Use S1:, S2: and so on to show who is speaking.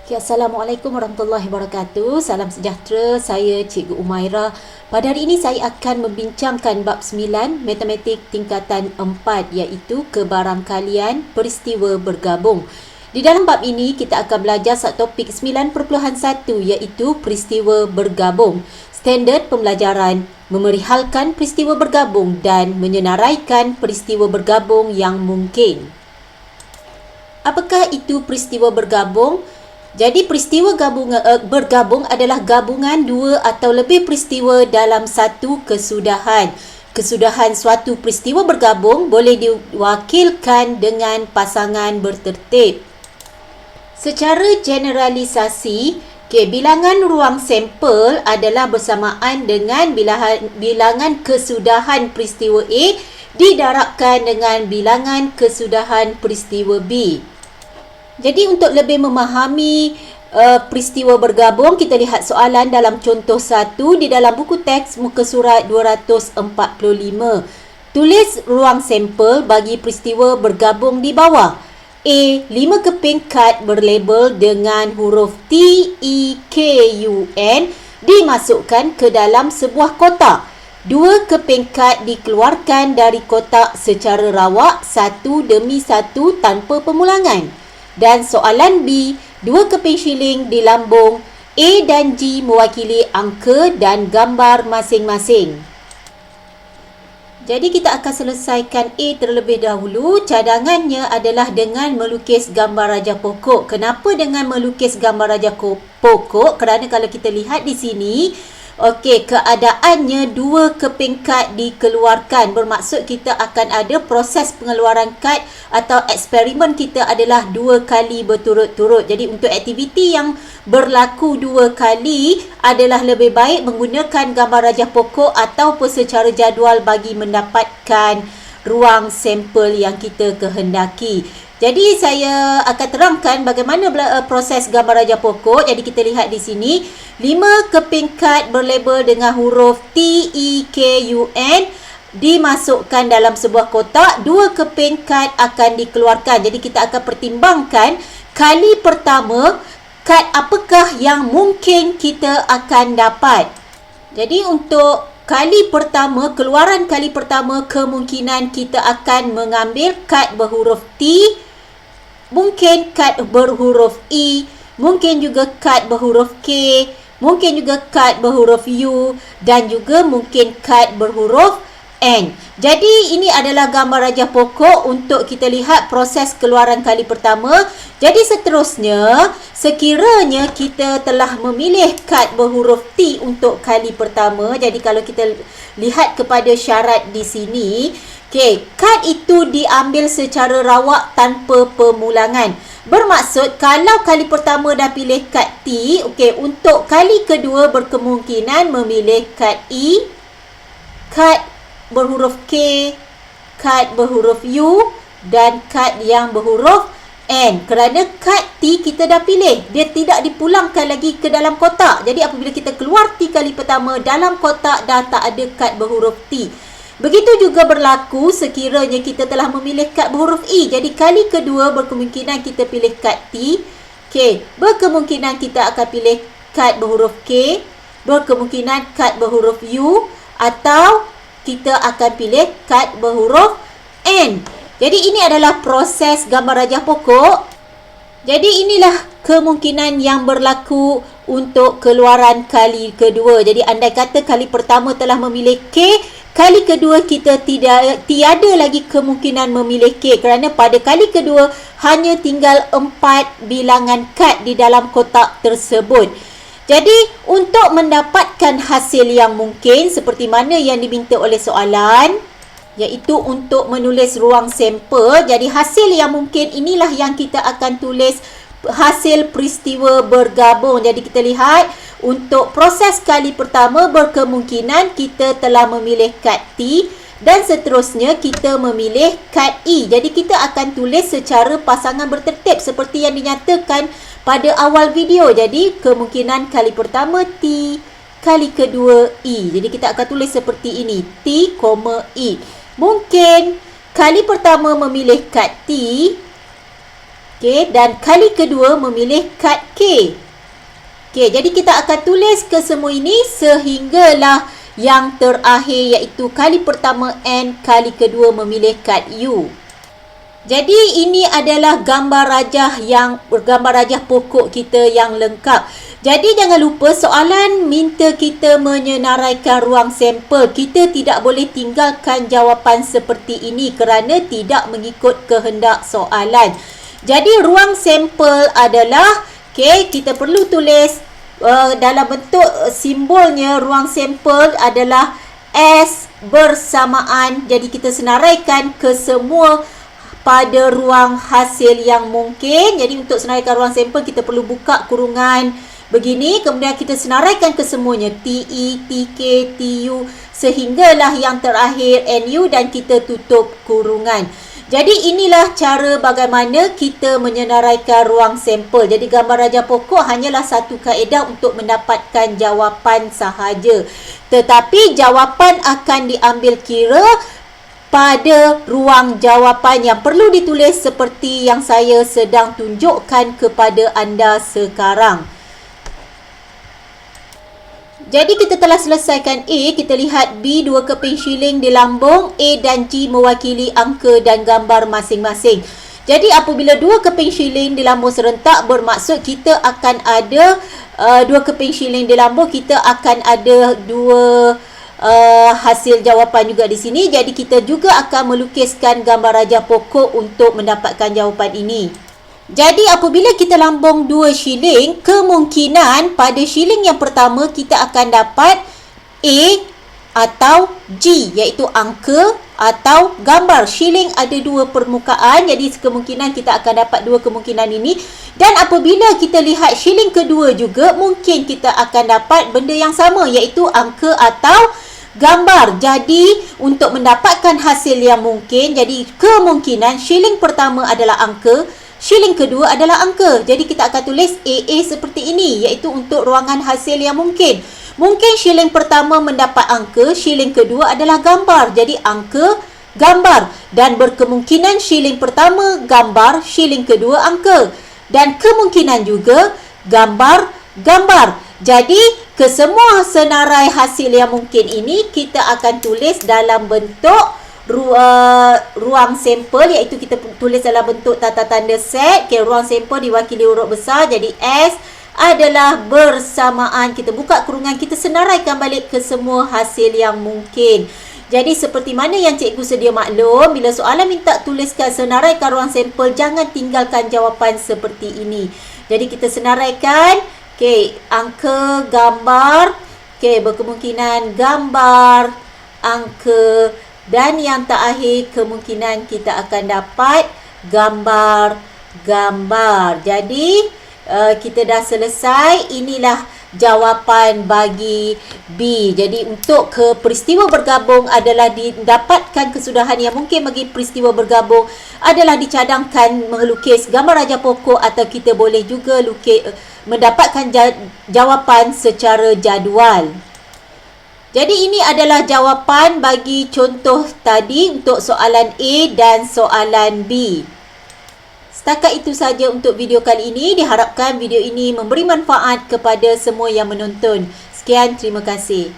S1: Okay, Assalamualaikum warahmatullahi wabarakatuh. Salam sejahtera. Saya Cikgu Umairah. Pada hari ini saya akan membincangkan bab 9 Matematik tingkatan 4 iaitu kebarangkalian peristiwa bergabung. Di dalam bab ini kita akan belajar topik 9.1 iaitu peristiwa bergabung. Standard pembelajaran memerihalkan peristiwa bergabung dan menyenaraikan peristiwa bergabung yang mungkin. Apakah itu peristiwa bergabung? Jadi peristiwa bergabung adalah gabungan dua atau lebih peristiwa dalam satu kesudahan. Kesudahan suatu peristiwa bergabung boleh diwakilkan dengan pasangan bertertib. Secara generalisasi, bilangan ruang sampel adalah bersamaan dengan bilangan kesudahan peristiwa A didarabkan dengan bilangan kesudahan peristiwa B. Jadi untuk lebih memahami peristiwa bergabung, kita lihat soalan dalam contoh 1 di dalam buku teks muka surat 245. Tulis ruang sampel bagi peristiwa bergabung di bawah. A. 5 keping kad berlabel dengan huruf T, E, K, U, N dimasukkan ke dalam sebuah kotak. 2 keping kad dikeluarkan dari kotak secara rawak satu demi satu tanpa pemulangan. Dan soalan B, 2 keping shilling di lambung. A dan G mewakili angka dan gambar masing-masing. Jadi kita akan selesaikan A terlebih dahulu. Cadangannya adalah dengan melukis gambar raja pokok. Kenapa dengan melukis gambar raja pokok? Kerana kalau kita lihat di sini, keadaannya 2 keping kad dikeluarkan. Bermaksud kita akan ada proses pengeluaran kad atau eksperimen kita adalah 2 kali berturut-turut. Jadi untuk aktiviti yang berlaku 2 kali adalah lebih baik menggunakan gambar rajah pokok ataupun secara jadual bagi mendapatkan ruang sampel yang kita kehendaki. Jadi saya akan terangkan bagaimana proses gambar rajah pokok. Jadi kita lihat di sini 5 keping kad berlabel dengan huruf T, E, K, U, N dimasukkan dalam sebuah kotak. 2 keping kad akan dikeluarkan. Jadi kita akan pertimbangkan kali pertama kad apakah yang mungkin kita akan dapat. Jadi untuk kali pertama, keluaran kali pertama, kemungkinan kita akan mengambil kad berhuruf T, mungkin kad berhuruf E, mungkin juga kad berhuruf K, mungkin juga kad berhuruf U dan juga mungkin kad berhuruf N. Jadi ini adalah gambar rajah pokok untuk kita lihat proses keluaran kali pertama. Jadi seterusnya, sekiranya kita telah memilih kad berhuruf T untuk kali pertama, jadi kalau kita lihat kepada syarat di sini, kad itu diambil secara rawak tanpa pemulangan. Bermaksud kalau kali pertama dah pilih kad T, untuk kali kedua berkemungkinan memilih kad E, kad berhuruf K, kad berhuruf U dan kad yang berhuruf N. Kerana kad T kita dah pilih, dia tidak dipulangkan lagi ke dalam kotak. Jadi apabila kita keluar T kali pertama, dalam kotak dah tak ada kad berhuruf T. Begitu juga berlaku sekiranya kita telah memilih kad berhuruf E. Jadi kali kedua berkemungkinan kita pilih kad T. Berkemungkinan kita akan pilih kad berhuruf K, berkemungkinan kad berhuruf U atau kita akan pilih kad berhuruf N. Jadi ini adalah proses gambar rajah pokok. Jadi inilah kemungkinan yang berlaku untuk keluaran kali kedua. Jadi andai kata kali pertama telah memilih K, kali kedua kita tiada lagi kemungkinan memilih K kerana pada kali kedua hanya tinggal 4 bilangan kad di dalam kotak tersebut. Jadi untuk mendapatkan hasil yang mungkin seperti mana yang diminta oleh soalan, iaitu untuk menulis ruang sampel. Jadi hasil yang mungkin inilah yang kita akan tulis hasil peristiwa bergabung. Jadi kita lihat untuk proses kali pertama berkemungkinan kita telah memilih kad T dan seterusnya kita memilih kad E. Jadi kita akan tulis secara pasangan bertertib seperti yang dinyatakan pada awal video. Jadi kemungkinan kali pertama T, kali kedua E. Jadi kita akan tulis seperti ini, T, E. Mungkin kali pertama memilih kad T, Okey, dan kali kedua memilih kad K. Okey, jadi kita akan tulis ke semua ini sehinggalah yang terakhir iaitu kali pertama N, kali kedua memilih kad U. Jadi ini adalah gambar rajah pokok kita yang lengkap. Jadi jangan lupa soalan minta kita menyenaraikan ruang sampel. Kita tidak boleh tinggalkan jawapan seperti ini kerana tidak mengikut kehendak soalan. Jadi ruang sampel adalah, kita perlu tulis dalam bentuk simbolnya ruang sampel adalah S bersamaan. Jadi kita senaraikan ke semua pada ruang hasil yang mungkin. Jadi untuk senaraikan ruang sampel kita perlu buka kurungan begini, kemudian kita senaraikan ke semuanya TE, TK, TU sehinggalah yang terakhir NU dan kita tutup kurungan. Jadi inilah cara bagaimana kita menyenaraikan ruang sampel. Jadi gambar rajah pokok hanyalah satu kaedah untuk mendapatkan jawapan sahaja. Tetapi jawapan akan diambil kira pada ruang jawapan yang perlu ditulis seperti yang saya sedang tunjukkan kepada anda sekarang. Jadi kita telah selesaikan A, kita lihat B, 2 keping shilling di lambung, A dan G mewakili angka dan gambar masing-masing. Jadi apabila 2 keping shilling di lambung serentak bermaksud kita akan ada 2 keping shilling di lambung, kita akan ada 2 hasil jawapan juga di sini. Jadi kita juga akan melukiskan gambar rajah pokok untuk mendapatkan jawapan ini. Jadi apabila kita lambung 2 shilling, kemungkinan pada shilling yang pertama kita akan dapat A atau G, iaitu angka atau gambar. Shilling ada 2 permukaan, jadi kemungkinan kita akan dapat 2 kemungkinan ini. Dan apabila kita lihat shilling kedua juga, mungkin kita akan dapat benda yang sama, iaitu angka atau gambar. Jadi untuk mendapatkan hasil yang mungkin, jadi kemungkinan shilling pertama adalah angka, shilling kedua adalah angka. Jadi kita akan tulis AA seperti ini, iaitu untuk ruangan hasil yang mungkin. Mungkin shilling pertama mendapat angka, shilling kedua adalah gambar. Jadi angka, gambar. Dan berkemungkinan shilling pertama gambar, shilling kedua angka. Dan kemungkinan juga gambar, gambar. Jadi kesemua senarai hasil yang mungkin ini kita akan tulis dalam bentuk ruang sampel, iaitu kita tulis dalam bentuk tata tanda set. Ruang sampel diwakili huruf besar, jadi S adalah bersamaan. Kita buka kurungan, kita senaraikan balik ke semua hasil yang mungkin. Jadi seperti mana yang cikgu sedia maklum, bila soalan minta tuliskan senaraikan ruang sampel, jangan tinggalkan jawapan seperti ini. Jadi kita senaraikan, angka, gambar, berkemungkinan gambar, angka, dan yang terakhir kemungkinan kita akan dapat gambar, gambar. Jadi kita dah selesai. Inilah jawapan bagi B. Jadi untuk ke peristiwa bergabung adalah didapatkan kesudahan yang mungkin bagi peristiwa bergabung adalah dicadangkan melukis gambar rajah pokok, atau kita boleh juga mendapatkan jawapan secara jadual. Jadi ini adalah jawapan bagi contoh tadi untuk soalan A dan soalan B. Setakat itu saja untuk video kali ini. Diharapkan video ini memberi manfaat kepada semua yang menonton. Sekian, terima kasih.